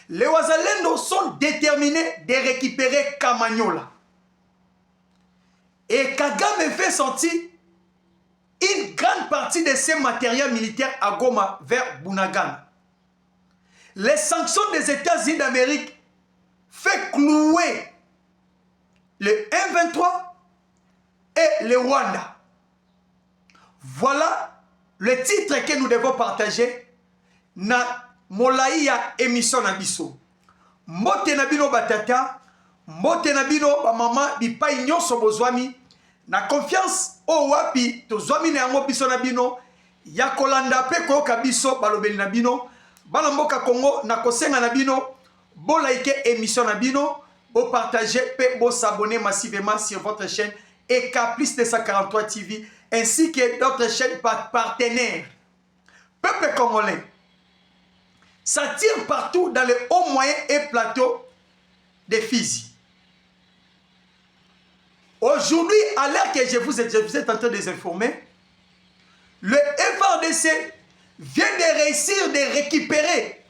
Les Wazalendo sont déterminés de récupérer Kamanyola. Et Kagame fait sortir une grande partie de ses matériels militaires à Goma vers Bunagana. Les sanctions des États-Unis d'Amérique fait clouer le M23 et le Rwanda. Voilà le titre que nous devons partager na Molaïa émission Nabiso. Mbote Nabino Batata, Mbote Nabino Bamama Bipai Nyonso Bozwami, na confiance o wapi tozwami na yango biso Nabino, ya kolanda pe koyoka biso balobeli Nabino, bana mboka Congo na kosenga Nabino, bo like émission Nabino, bo partager pe bo s'abonner massivement sur votre chaîne EK plus 243 TV ainsi que d'autres chaînes partenaires. Peuple congolais, ça tire partout dans les hauts moyens et plateaux de Fizi. Aujourd'hui, à l'heure que je vous êtes en train de les informer, le FARDC vient de réussir de récupérer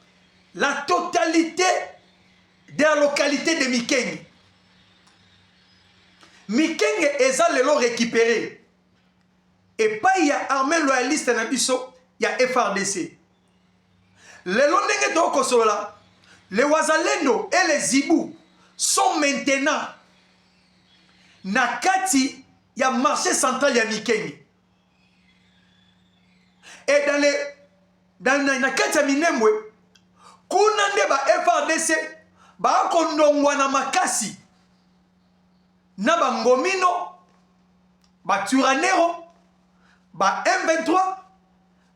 la totalité de la localité de Mikenge. Mikenge est allé le récupérer. Et pas il y a armée loyaliste na biso, il y a FARDC. Les Londenge de Okosola, les Wazalendo et les Zibou sont maintenant na kati ya marché central ya Mikenge. Et dans na kati ya Minembwe, kuna nde ba FARDC ba kondongwa na makasi na ba Ngomino, ba Turanero, ba M23,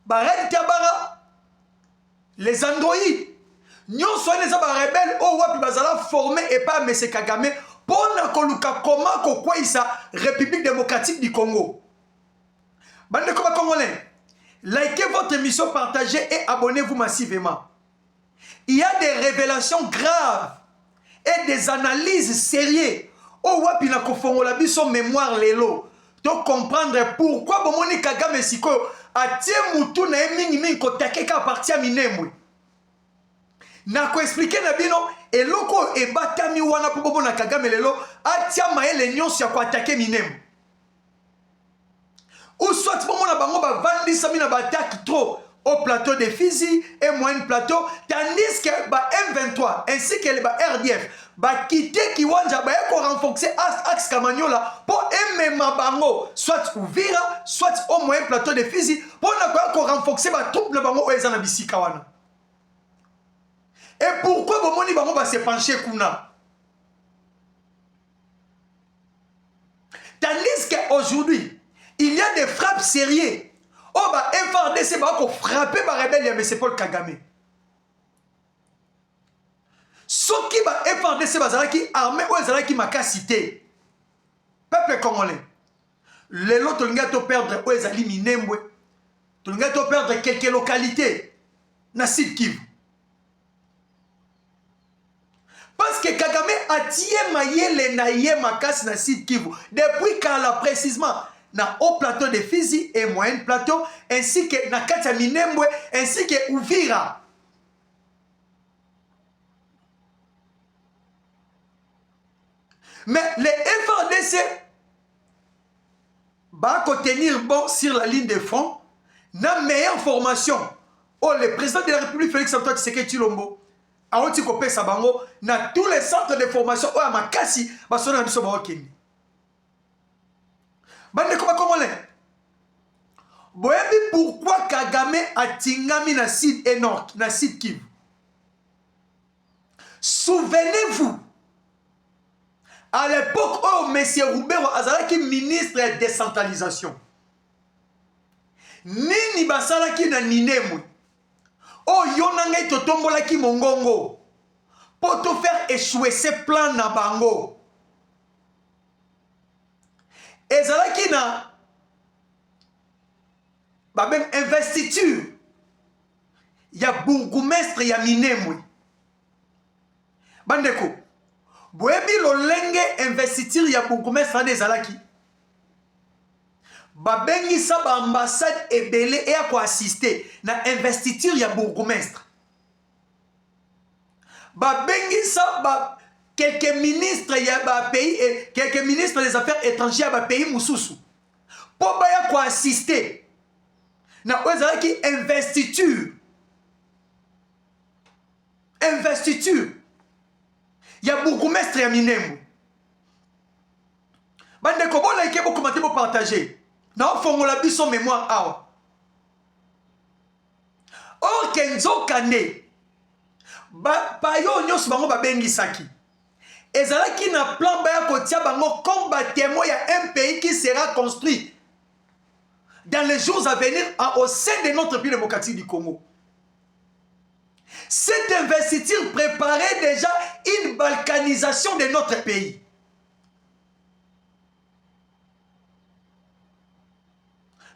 ba Red Tabara, les androïdes, nous sommes les rebelles au wapi bazala formés et pas M. Kagame pour na koluka comment kokweisa République démocratique du Congo. Bande comme Congolais, likez votre émission, partagez et abonnez-vous massivement. Il y a des révélations graves et des analyses sérieuses au wapi na kofongola biso mémoire lelo. Donc comprendre pourquoi bomoni Kagame siko atie mutu na mingi mingi kotakeka à partir ya Minembwe. Na ko expliquer na bino eloko ebatami wana po bobo na Kagame lelo atia maele nyonso ya ko attaquer Minembwe. Ou soit bomo na bango ba vandisa mina ba attaque trop au plateau de Fizi et moyen plateau, tandis que ba M23 ainsi que le ba RDF ba quitter Kiwanja ba ko renforcer axe Kamanyola pour aimer bango soit Uvira soit au moyen plateau de Fizi pour na ko renforcer ba troupe na bango ezana bisika wana. Et pourquoi bomoni bango ba se pencher kuna? Tandis qu'aujourd'hui il y a des frappes sérieuses. Oh bah FARDC va frapper par rebelle ya M. Paul Kagame. Ce qui va FARDC bazalaki armée ou bazalaki makasité. Peuple congolais. Les lots tolungato perdre ou ezali Minembwe. Tolungato perdre quelques localités na Sud Kivu. Parce que Kagame a tié mayele na ye makas na Sud Kivu depuis quand précisément na haut plateau de Fizi et moyen plateau, ainsi que na Katia Minembwe, ainsi que Uvira. Mais les FARDC va tenir bon sur la ligne de front, na meilleure formation. Oh, le président de la République, Félix Antoine Tshisekedi Tshilombo, a oti kopé sabango, na tous les centres de formation, oh, à Makasi, basona biso ba okende. Bande comme Congolais. Boyebi pourquoi Kagame a tingami na Sud et Nord, na Sud Kivu. Souvenez-vous, à l'époque où M. Roubero azalaki ministre de décentralisation, nini basalaki na Minembwe, oh yonangai totombolaki mongongo, pour te faire échouer ces plans na bango. Ezalaki na ba même investiture ya bourgmestre ya Minembwe. Bandeko boyebi lolenge investiture ya bourgmestre na ezalaki ba bengisa ba ambassade ebele e ya ko assister na investiture ya bourgmestre. babengisa quelques ministres ya pays et quelques ministres des affaires étrangères ya pays mususu po baya ko assister na ozalaki investiture ya bourgmestre ya Minembwe. Bandeko bo like bo commenter bo partager na fongola biso mémoire awa. Or Kenzo Kane ba yo nyonso bango babengisaki ezalaki na plan baya kotia bango comme témoin ya un pays qui sera construit dans les jours à venir au sein de notre pays démocratique du Congo. Cette investiture préparait déjà une balkanisation de notre pays.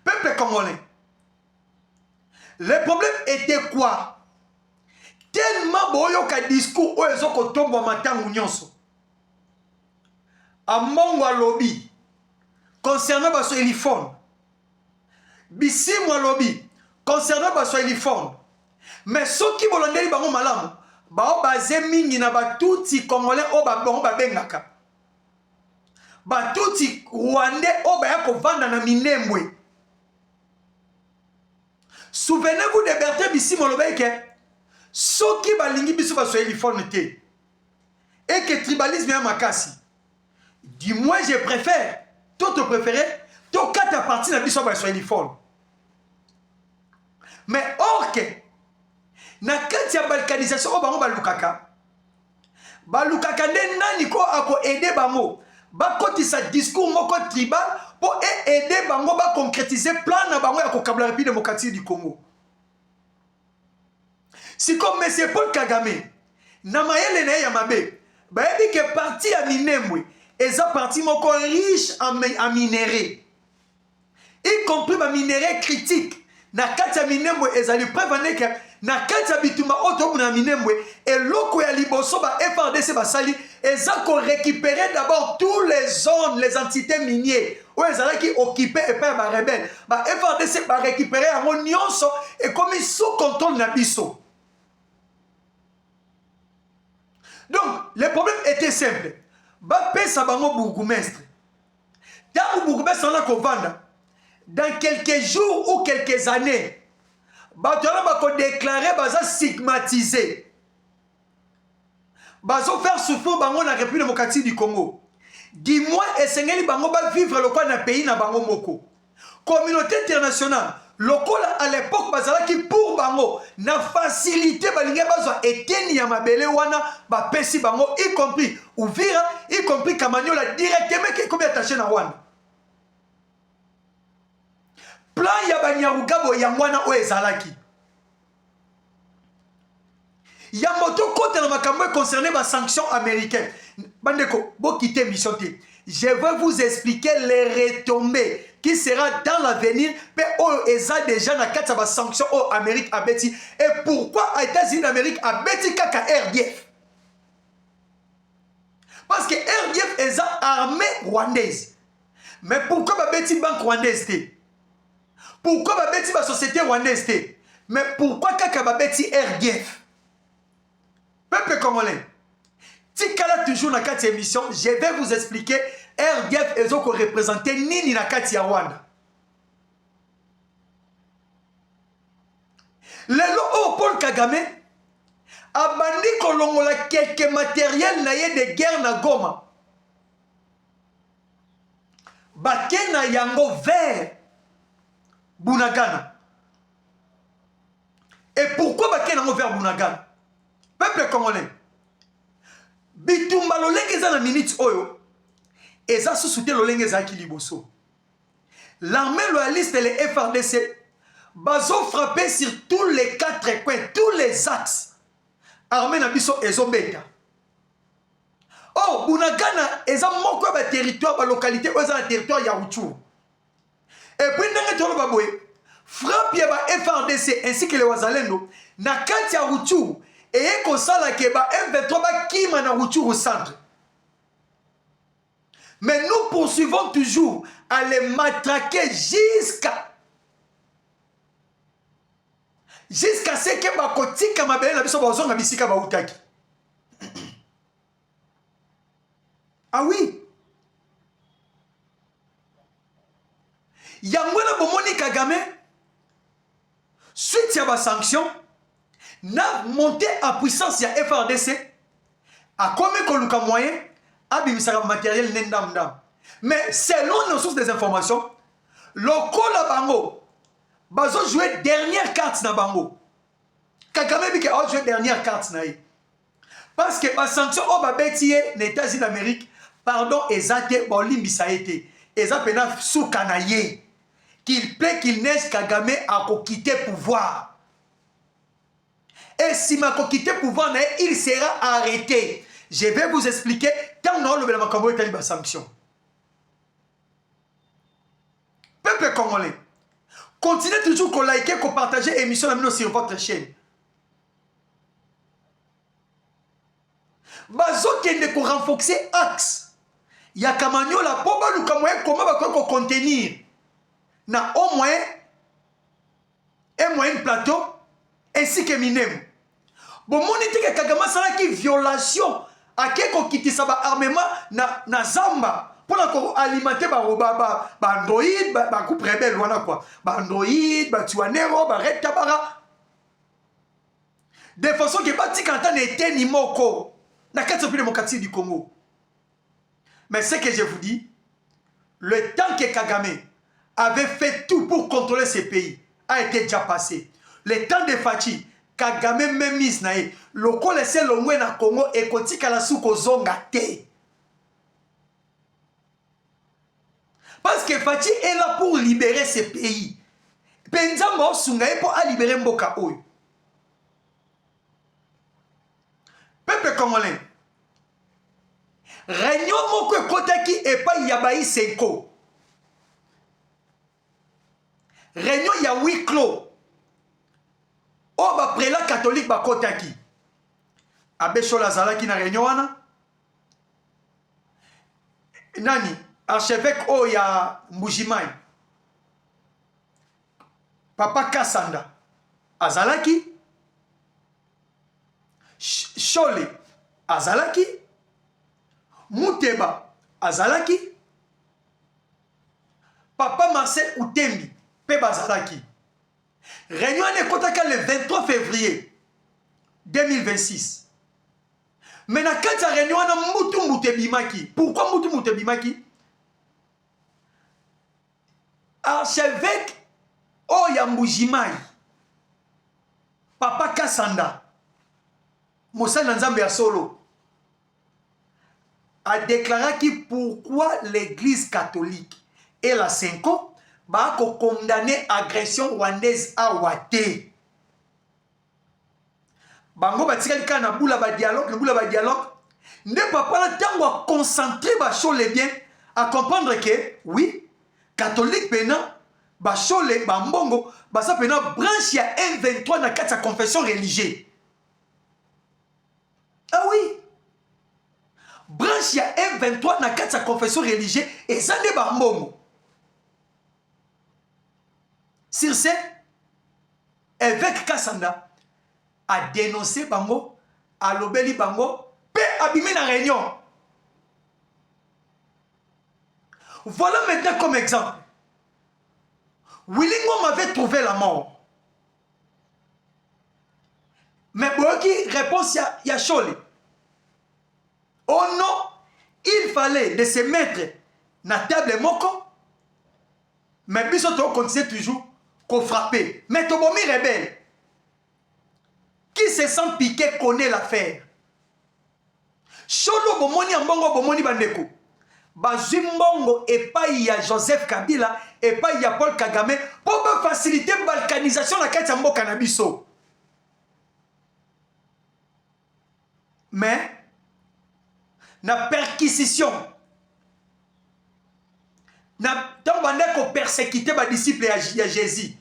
Peuple congolais, le problème était quoi? Tellement boyoka discours o ezoko tombo matangu nyonso. Amongo lobby concernant baso élifone. Bisimwa lobby concernant baso élifone. Mais ceux qui bolondeli bango malamu bao basé mingi na batuti congolais o bango babengaka. Batuti rwandais o baya kovanda na Minembwe. Souvenez-vous de Bertrand Bisimwa lobby que ceux qui balingi biso baso élifone te et que tribalisme est makasi. Du moins je préfère, tout préféré, tout quatre parties na biso baso élifone. Mais or que na kati ya balkanisation o bango balukaka nde nani ko ako aider bango bakotisa discours moko tribal pour aider bango ba concrétiser plan na bango ya kokabla République démocratique du Congo. Si comme M. Paul Kagame na mayele na ya mabe bayebi ke parti ya Minembwe eza parti moko riche en minéraux, y compris ba minéraux critiques na kati ya Minembwe ezali preuve que na kati ya bitumba oto na Minembwe eloko ya liboso ba FRDC basali eza ko récupérer d'abord tous les zones, les entités minières où ezalaki occupé et par ba rebelle ba FRDC ba récupérer yango nyonso et comme sous contrôle na biso. Donc le problème était simple, ba pesa bango bourgmestre tant bourgmestre na kovanda dans quelques jours ou quelques années batona bako déclarer baza stigmatisé bazo faire souffrir bango na République démocratique du Congo. Du moins esengeli bango ba vivre le quoi na pays na bango moko. Communauté internationale lokola à l'époque bazalaki pour bango na facilité balingi bazwa eteni ya mabele wana ba pesi bango y compris Uvira y compris Kamanyola directement qui comme attaché na wana. Plan ya banyarugabo ya mwana o ezalaki. Ya moto kote na makambo concerné ba sanctions américaines. Bandeko, bo quitter mission te. Je vais vous expliquer les retombées qui sera dans l'avenir mais o eza déjà na kati ba sanctions au Amérique abeti et pourquoi aux États-Unis d'Amérique abeti kaka RDF. Parce que RDF est armée rwandaise. Mais pourquoi babeti banque rwandaise te? Pourquoi babeti ba société rwandaise te? Mais pourquoi kaka babeti RDF? Peuple congolais, tikala toujours na kati émission, je vais vous expliquer RDF ezoko représenter nini na kati ya Rwanda. Lelo o Paul Kagame abandi kolongola quelques matériels na ye de guerre na Goma. Bakena yango vers Bunagana. Et pourquoi bakena yango vers Bunagana? Peuple congolais, bitumba lolenge za na minute oyo eza susute lolenge za ki liboso. L'armée loyaliste et les FRDC bazo frapper sur tous les quatre coins, tous les axes. Armée na biso ezobeta. Oh, Bunagana eza moko ba territoire ba localité oza na territoire ya Rutshuru. Et puis ndenge tolo baboye frappe ya ba FRDC ainsi que les Wazalendo na kati ya Rutshuru. Et comme ça, là, que M23 qui m'a au centre. Mais nous poursuivons toujours à les matraquer jusqu'à ce que Bakoti Kamabele na biso bazonga bisika ba utaki. Ah oui. Yangwena bomoni Kagame, suite à la sanction, n'a monté à puissance ya FRDC, a commis koluka moyen, a bimisaka matériel nendam. Mais selon nos sources des informations, le Kola Bango, bazo jouer dernière carte na Bango. Kagame bike a joué dernière carte na ye. Parce que la sanction au babeti les États-Unis d'Amérique, pardon, ezate bolimbi ça été. Eza pena sous kanaye. Qu'il plaît qu'il neige, Kagame a quitter pouvoir. Et si ma quitter pouvoir, il sera arrêté. Je vais vous expliquer quand on a le Makambo et la sanction. Peuple congolais, continuez toujours à liker, à partager l'émission sur votre chaîne. Bazo kende ko renforcer axe. Ya kamanyo la poba lukamoye comment va ko contenir. Na au moins un moyen plateau ainsi que Minem. Bon monite que Kagame sala qui violation à quelque qui ba armement na Zamba pour la alimenter ba Android ba coupe rebelle voilà quoi. Ba Android ba Tuanero ba Red Tabara. De façon que bati quand on était ni moko. Na 4 pays démocratique du Congo. Mais ce que je vous dis, le temps que Kagame avait fait tout pour contrôler ces pays a été déjà passé. Le temps de Fachi, Kagame même mis nae, le laissé l'ongwe na Congo et kotika la souko zonga te. Parce que Fachi est là pour libérer ces pays. Penzamba sungaye pour libérer Mboka Oyo. Peuple congolais, réunion moko kotaki et pas yabayi senko. Réunion ya huis clos. O ba prélat catholique ba kotaki. Abbé Chola zalaki na réunion wana. Nani archevêque o ya Mbujimai. Papa Kassanda azalaki. Chole azalaki. Muteba azalaki. Papa Marcel Utembi pe bazalaki. Réunion ne kotaka le 23 février 2026. Mais na kati réunion na mutu mutebimaki. Pourquoi mutu mutebimaki? Archevêque Oyambujimai Papa Kassanda Moussa Nzambe ya solo a déclaré que pourquoi l'église catholique et la Senko va condamner agression rwandaise à Wate. Bango batikali kana bula ba dialogue, ne papa la tango a concentré ba chole bien à comprendre que oui, catholique pena ba chole ba mbongo ba sa pena branche ya M23 na kati ya confession religieuse. Ah oui. Branche ya M23 na kati ya confession religieuse et ça ne ba mbongo. Sur ce, évêque Kassanda a dénoncé bango, a lobeli bango, pe abîmé la réunion. Voilà maintenant comme exemple. Willingom avait trouvé la mort. Mais Boyoki réponse ya Chole. Oh non, il fallait de se mettre na table moko. Mais Bissoto continue toujours qu'on frapper. Mais Tobomi rebelle. Qui se sent piqué connaît l'affaire. Cholo bomoni ambongo bomoni bandeko. Bazumbongo et pas il y a Joseph Kabila et pas il y a Paul Kagame pour faciliter la balkanisation de la Katambo Cannabiso. Mais na perquisition na tambande ko persécuter ba disciple ya Jésus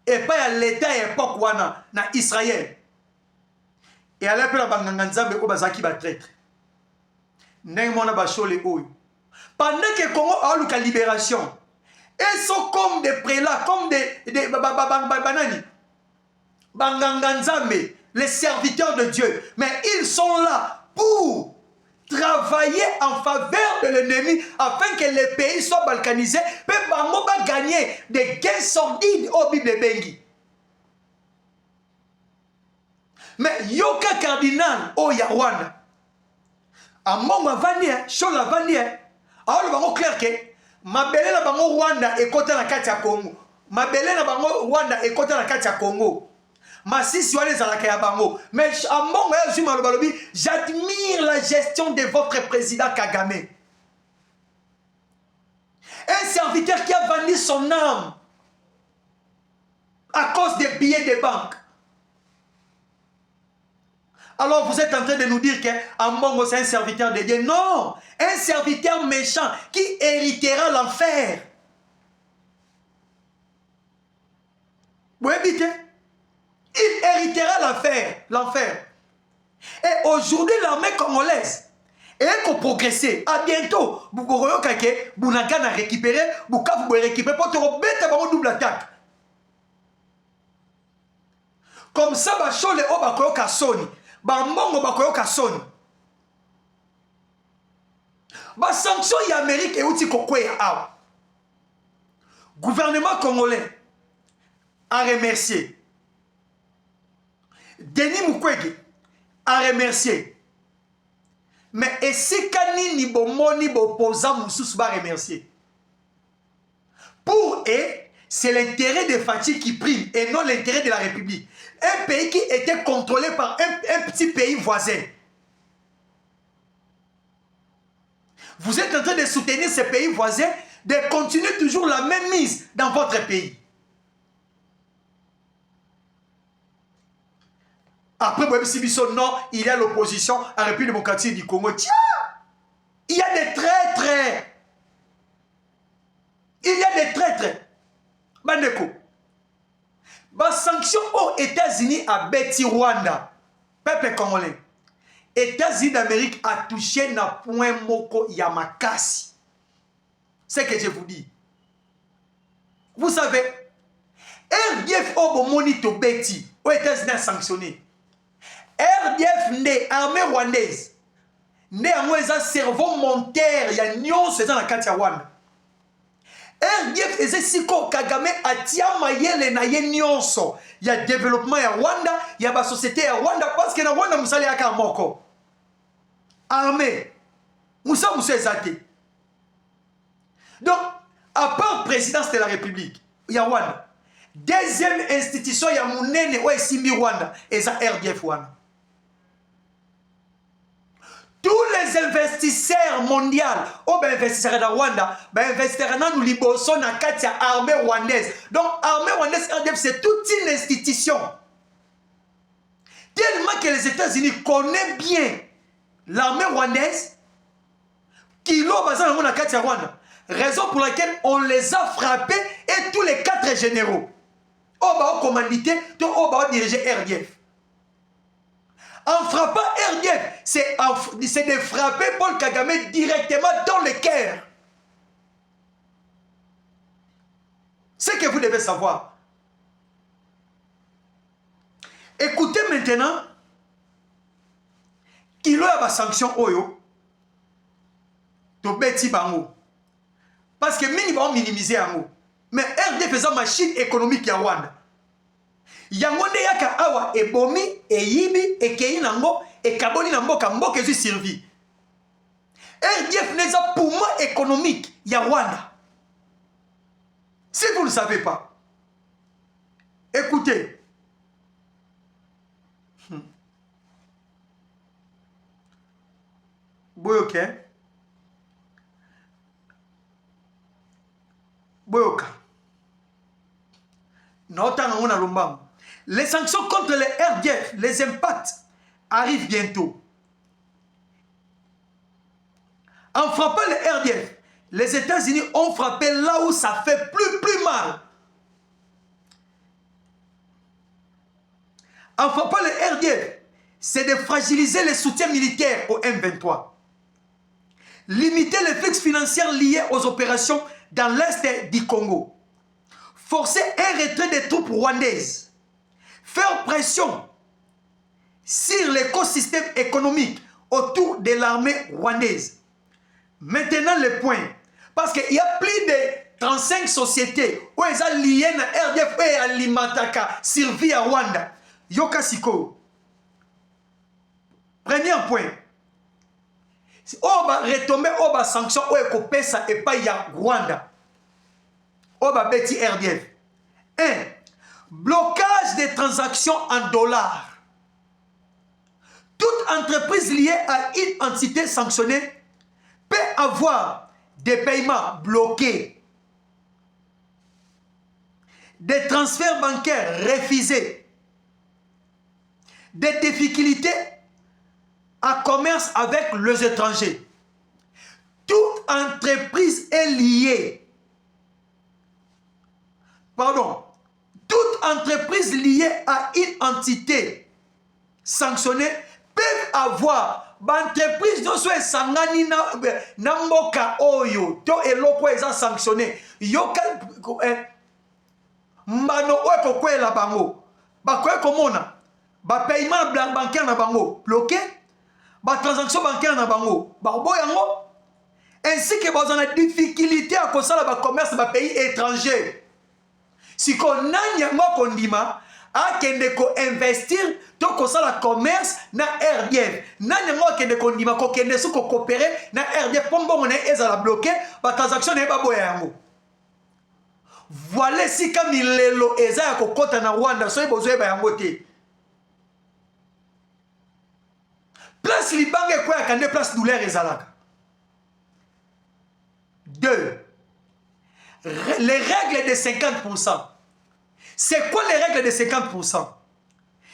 et pas à l'état et époque wana na Israël et à l'appel à banganga nzambe ko bazaki ba traître ndenge mona ba chole oyo pendant que Congo a eu la libération ils sont comme des prélats comme des banani banganga nzambe les serviteurs de Dieu mais ils sont là pour travailler en faveur de l'ennemi afin que les pays soient balkanisés, puis bango va gagner des gains sordides au Bible Bengi. Mais yoka cardinal au Rwanda. A mongo vani shola vani alors bango clair que mabele na bango Rwanda ekota na kati ya Congo. Mabele na bango Rwanda ekota na kati ya Congo. Masisi wana ezalaka ya bango. Mais a mongo ya zuma lobalobi, j'admire la gestion de votre président Kagame. Un serviteur qui a vendu son âme à cause des billets de banque. Alors vous êtes en train de nous dire qu'Ambongo c'est un serviteur de Dieu. Non, un serviteur méchant qui héritera l'enfer. Vous évitez? Il héritera l'enfer. Et aujourd'hui, l'armée congolaise est progresser. À bientôt, vous pourrez récupérer, vous pouvez récupérer pour te double attaque. Comme ça, les obakoyoka soni. Bambongo bakoyoka soni. Ba sanction ya Amérique et outi kokweya awa. Gouvernement congolais a remercié. Denis Mukwege a remercié. Mais esika nini bomoni bopoza mususu ba remercier. Pour eux, c'est l'intérêt des Fatih qui prime et non l'intérêt de la République. Un pays qui était contrôlé par un petit pays voisin. Vous êtes en train de soutenir ces pays voisins, de continuer toujours la même mise dans votre pays. Après, non, il y a l'opposition à la République démocratique du Congo. Tiens, il y a des traîtres. Il y a des traîtres. Bandeko. Ba sanction aux États-Unis à Betty Rwanda. Peuple congolais. États-Unis d'Amérique a touché na point moko yamakasi. C'est ce que je vous dis. Vous savez, RDF au monito Betty aux États-Unis a sanctionné. RDF né armée rwandaise. Né en un cerveau monteur, il y a nion c'est dans la carte Rwanda. RDF et Siko Kagame atia mayele na ye nyonso. Il y a développement ya Rwanda, il y a la société ya Rwanda parce que na Rwanda musali aka moko. Armée. Moussa ezate. Donc, à part présidence de la République, il y a Rwanda. Deuxième institution, il y a Mounene ou Simbi Rwanda et ça RDF Rwanda. Tous les investisseurs mondiaux, ou bien investisseurs de Rwanda, ben investisseurs dans Liboso, dans Katia, armée rwandaise. Donc, armée rwandaise, RDF, c'est toute une institution. Tellement que les États-Unis connaissent bien l'armée rwandaise, qui l'ont basé dans la Katia Rwanda. Raison pour laquelle on les a frappés et tous les 4 généraux. Au bas commandité, au bas diriger RDF. En frappant RDF, c'est de frapper Paul Kagame directement dans le cœur. Ce que vous devez savoir. Écoutez maintenant, qui a la sanction Oyo, to beti bango. Parce que mini va minimiser en haut. Mais RDF faisant machine économique ya Rwanda. Yangonde yaka awa ebomi e yibi e kei nango e kaboni na mboka mboka ezu servi. RDF n'est pas poumon économique ya Rwanda. Si vous ne le savez pas, écoutez. Boyoka. Boyoka. Notanga on a lombam. Les sanctions contre les RDF, les impacts arrivent bientôt. En frappant les RDF, les États-Unis ont frappé là où ça fait plus mal. En frappant les RDF, c'est de fragiliser les soutiens militaires au M23. Limiter les flux financiers liés aux opérations dans l'est du Congo. Forcer un retrait des troupes rwandaises. Faire pression sur l'écosystème économique autour de l'armée rwandaise. Maintenant, le point. Parce qu'il y a plus de 35 sociétés où elles sont liées à RDF et alimentaka, Sylvie à Rwanda. Yoka Siko. Premier point. On va retomber, on va sanctionner, on va couper ça et pas y a Rwanda. On va bêtir RDF. 1. Blocage des transactions en dollars. Toute entreprise liée à une entité sanctionnée peut avoir des paiements bloqués, des transferts bancaires refusés, des difficultés à commerce avec les étrangers. Toute entreprise est liée. Pardon. Toute entreprise liée à une entité sanctionnée peuvent avoir entreprise dont soit sangani na mboka oyo to eloko eza sanctionné yoka mbano oyo kokwela bango bakoye komona ba paiement bancaire na bango bloqué ba transaction bancaire na bango bakoboya yango ainsi que bazana difficulté à kosala ba commerce ba pays étranger siko nani yango kondima akende ko investir to kosala commerce na RDF nani yango akende kondima ko kende su ko coopérer na RDF pombo na ezala bloqué ba transaction na ba boya yango voilà si comme milelo eza ya kokota na Rwanda so bozo ba yango te place libange ko ya kande place douleur ezalaka. 2. Les règles de 50%. C'est quoi les règles de 50%?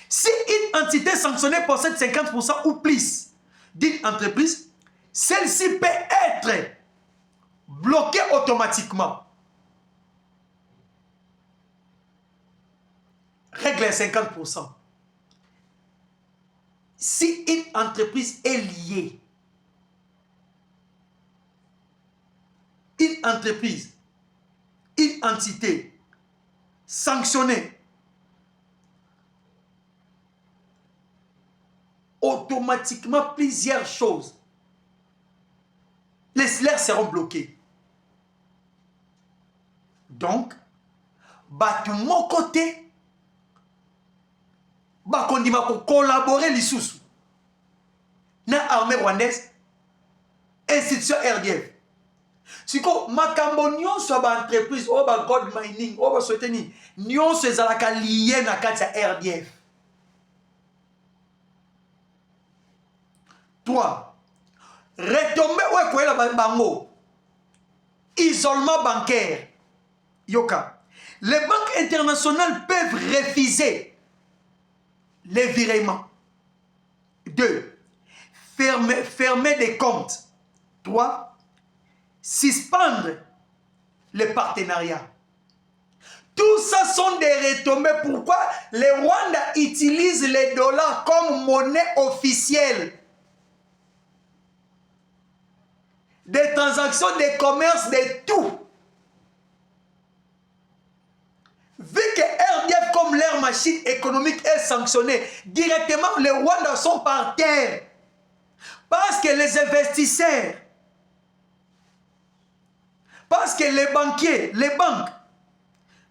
Si une entité sanctionnée possède 50% ou plus d'une entreprise, celle-ci peut être bloquée automatiquement. Règle 50%. Si une entreprise est liée, une entreprise, une entité sanctionnée, automatiquement plusieurs choses, les salaires seront bloqués. Donc, de mon côté, on va collaborer les na armée rwandaise, institution RDF. Si ko makambo nyonso ba entreprise o ba gold mining o ba soutenir nyonso ezalaka lié na kati ya RDF. 3. Retomber ou ekoyela bango. Isolement bancaire. Yoka. Les banques internationales peuvent refuser les virements. 2. Fermer des comptes. 3. Suspendre les partenariats. Tout ça sont des retombées. Pourquoi les Rwandais utilisent les dollars comme monnaie officielle? Des transactions, des commerces, de tout. Vu que RDF comme leur machine économique est sanctionnée, directement les Rwandais sont par terre. Parce que les investisseurs, parce que les banquiers, les banques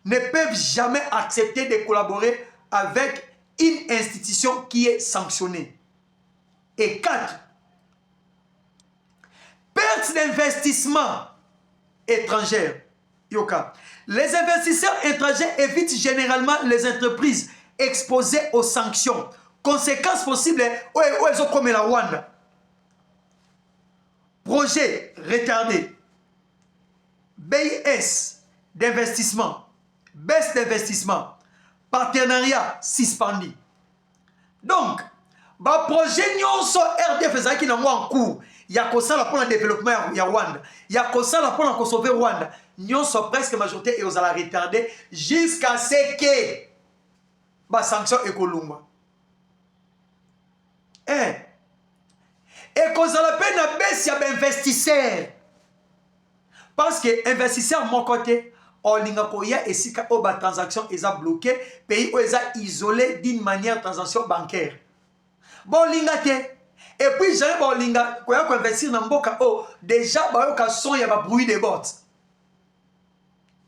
ne peuvent jamais accepter de collaborer avec une institution qui est sanctionnée. Et 4. Perte d'investissement étrangère. Yoka. Les investisseurs étrangers évitent généralement les entreprises exposées aux sanctions. Conséquences possibles où elles ont comme la Rwanda. Projet retardé. BIS d'investissement, baisse d'investissement, partenariat suspendu. Donc, le projet nyonso RDF ezaki nango en cours, il y a kosala pour le développement ya Rwanda, il y a kosala pour la sauver Rwanda, nyonso presque majorité et osala retarder jusqu'à ce que ba sanction ekolungwa. Et kozala pe na baisse ya investisseur. Parce que investisseur mon côté, olinga koya esika o ba transaction eza bloqué, pays o eza isolé d'une manière transaction bancaire. Bon linga te Et puis jamais balinga koya ko investir na mboka oh déjà bayoka son ya ba bruit des bottes.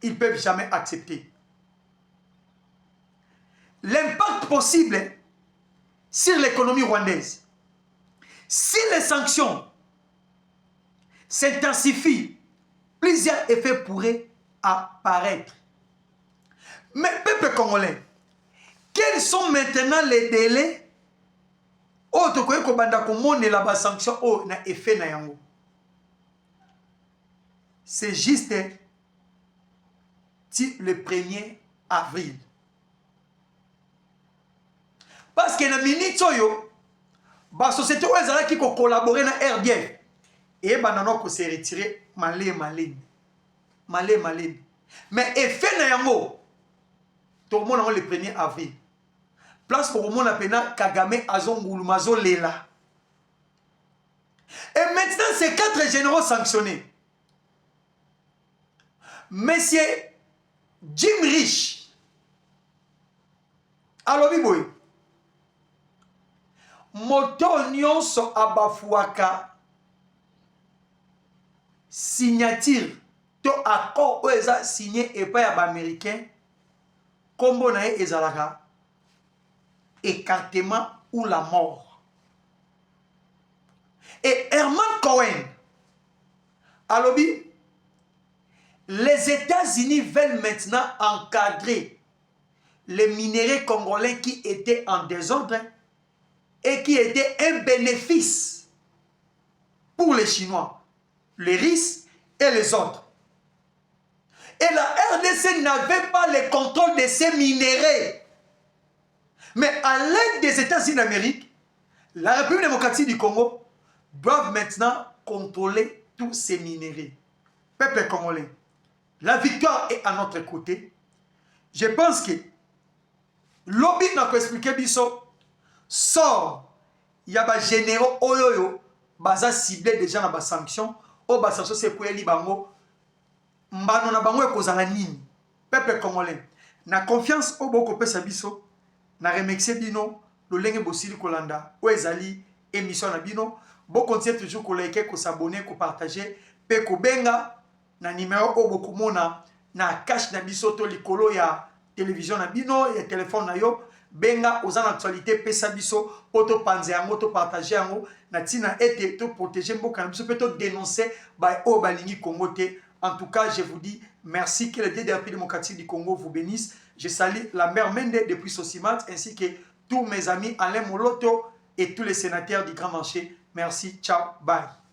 Ils peuvent jamais accepter. L'impact possible sur l'économie rwandaise. Si les sanctions s'intensifient, plusieurs effets pourraient apparaître. Mais peuple congolais, quels sont maintenant les délais autres que banda komone la ba sanction oh na effet na yango? C'est juste le 1er avril. Parce que na minute oyo ba société où ezala qui collaborer na RDF et banano ko se retirer malé. Mais effet na yango tout le monde le 1er avril. Place pour le monde appena Kagame Azongulumazo Lela. Et maintenant ces 4 généraux sanctionnés. Monsieur Jim Rich. Alors biboy. Moto nyonso abafuaka signature to accord ou eza signé et pas ya ba américain kombo na ezalaka écartement ou la mort. Et Herman Cohen alobi les États-Unis veulent maintenant encadrer les minéraux congolais qui étaient en désordre et qui étaient un bénéfice pour les Chinois, les Russes et les autres. Et la RDC n'avait pas le contrôle de ces minéraux. Mais à l'aide des États-Unis d'Amérique, la République démocratique du Congo doit maintenant contrôler tous ces minéraux. Peuple congolais, la victoire est à notre côté. Je pense que lobby n'a pas expliqué biso sort il y a des généraux oyoyo baza ciblé déjà dans les sanctions o ba sanction c'est pour eli bango mbano na bango ekozala nini. Peuple congolais na confiance au boko pesa biso na remercier bino lolenge bosili kolanda o ezali émission na bino bo continuer toujours ko liker ko s'abonner ko partager pe ko benga na numéro o boko mona na cache na biso to likolo ya télévision na bino et téléphone na yo benga aux actualité pesa biso poto panze yango to partager yango na tina ete to protéger mboka na biso pe to dénoncer ba o balingi Congo te. En tout cas, je vous dis merci, que le DDRP démocratique du Congo vous bénisse. Je salue la mère Mende depuis Sosimat ainsi que tous mes amis Alain Moloto et tous les sénateurs du Grand Marché. Merci, ciao, bye.